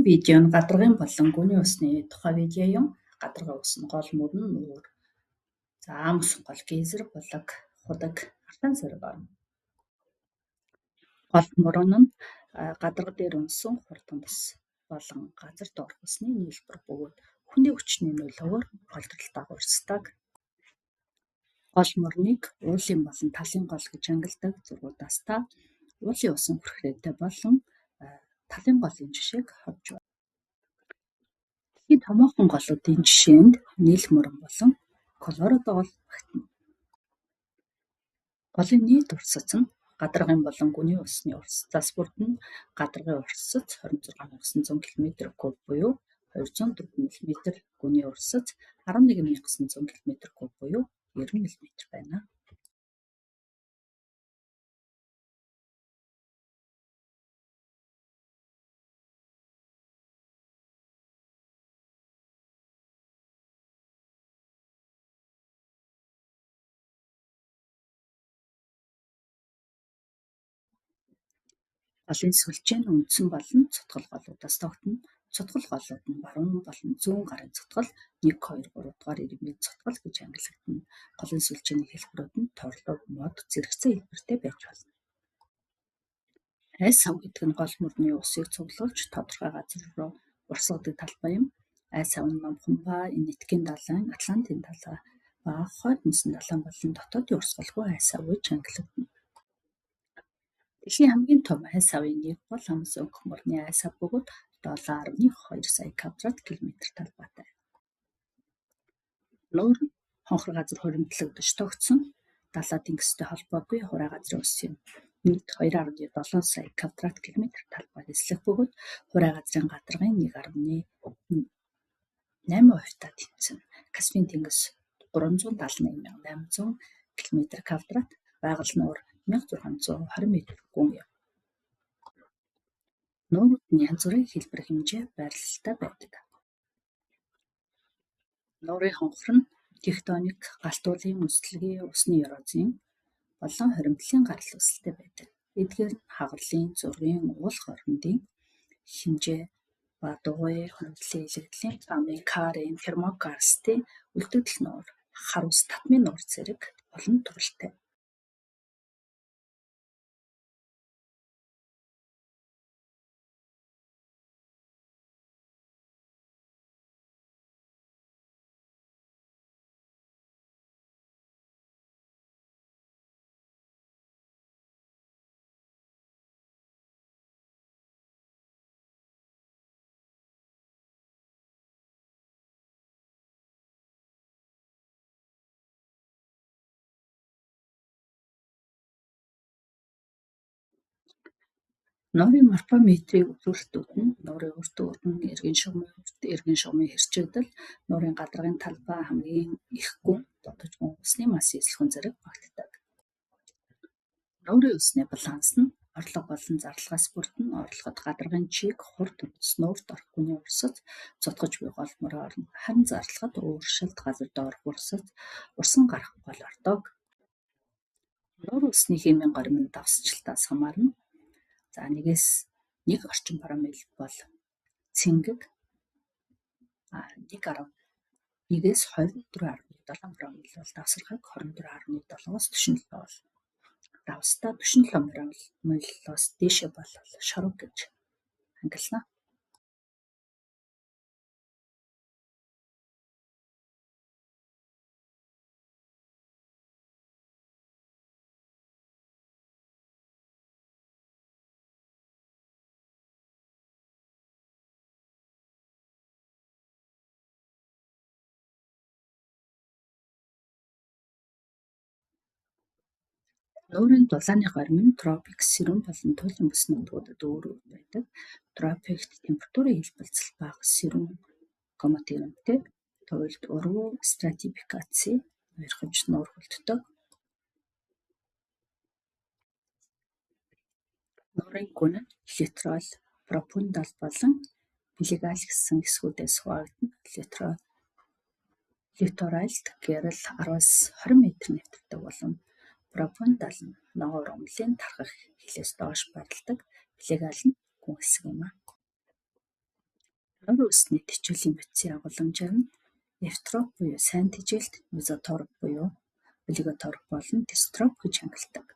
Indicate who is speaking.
Speaker 1: Видео нь гадаргын болон гүний усны тухай видео юм. Гадаргын ус нь гол мөр нь нүүр. За амс гол гейзер булаг худаг артан зэрэг орно. Гол мөр нь гадарга дээр унсан хурдан бус болон газар доорх усны нийлбэр бөгөөд хүний хүчний нөлөөгөөр голдрол дагуулдаг. Гол мөрнийг уулын болон талын гол гэж ангилдаг. Зургуудаас та уулын усан хүрхрээтэй болон талын голын жишээг харж байна. Дэлхийн томоохон голуудын жишээнд Нийл мөрөн болон Колорадо гол багтана. Голын нийт урсц нь гадаргын болон гүний усны урсцаас бүрдэн гадаргын урсц 26,900 км3 буюу 204 мм, гүний урсц 11,900 км3 буюу 90 мм байна. Голын сүлжээ нь үндсэн болон цутгал голуудаас тогтно. Цутгал голууд нь баруун болон зүүн гарын цутгал 1, 2, 3 дугаар ирмийн цутгал гэж ангилагдана. Голын сүлжээний хэлбэрүүд нь торлог, мод, зэрэгцээ хэлбэртэй байж болно. Айс сав гэдэг нь гол мөрний усыг цуглуулж тодорхой газар руу урсгадаг талбай юм. Айс сав нь Номхон ба Энэтхгийн далайн, Атлантын далай ба хойд мөсөн далайн болон дотоодын урсгалгүй айс сав гэж ангилагдана. Дэлхийн хамгийн том айс савын нэг бол Амазон мөрний айс сав бөгөөд 7,2 сая квадрат километр талбайтай. Нүүр нь хонхор газар хуримтлагдаж тогтсон далай тэнгистэй холбоогүй хураа газрын ус юм. Нийт 2,7 сая квадрат километр талбай эслэх бөгөөд хураа газрын гадаргын 1,8%-аа тэнцэнэ. Каспийн тэнгис 378,800 км2, байгаль нуур 1620 м3 юм. Нуурууд нь янз бүрийн хэлбэр хэмжээ байрлалтай байдаг. Нуурын хонхор нь тектоник галтуулын үндэслэгийн усны эрозийн болон хоримтлын гарал үүсэлтэй байдаг. Эдгээр нь хагарлын, зургийн, уул хориндын хэмжээ ба дугуй, хоримтлын илэгдлийн цааны карын, термокарстын үлдэгдэл нуур, хар ус татмын нуур зэрэг олон төрөлтэй. Нуурын морфометрийн үзүүлэлтүүд нь нуурын урт өргөн, эргэн шугамын хэрчэгдэл, нуурын гадаргын талбай, хамгийн их гүн, додож гүн, усны массын эслэхүүн зэрэг багтдаг. Нуурын усны баланс нь орлого болон зарлагаас бүрдэн. Орлогод гадаргын чиг, хурд үндэс, нуурт орох гүний урсц, цутгаж буй гол мөр орно. Харин зарлагад ууршилт, газар доорх урсц, урсан гарах гол ордог. Нуур усны химийн горим нь давсчлалтаас хамаарна. За 1-1 орчим баруун бол цэнгэг, 1-1-ээс 24,7 баруун бол давсархаг, 24,7-оос 47 бол давстай, 47,000-оос дээшээ бол шорог гэж ангилна. Нуурын дулааны горим нь тропик, сэрүүн болон туйлын бүс нутгуудад өөр байдаг. Тропикт температурын хэлбэлцэл бага, сэрүүн гомотермтэй, туйлд уруу стратификаци уярхавч нуур хүлддэг. Нуурын гүн нь литрол, пропондал болон пелегаль гэсэн хэсгүүдээс хуваагдана. Литоральд гэрэл 10-20 м нэвтэрдэг болон пропондал нь ногоон ургамлын тархах хилээс доош байрладаг. Пелегаль нь гүн хэсэг юм. Арга үсний тэжээлийн бүтцийн агуулмжаар нь эвтроп буюу сайн тэжээлт, мезотроп буюу олиготроп болон дистроп гэж ангилдаг.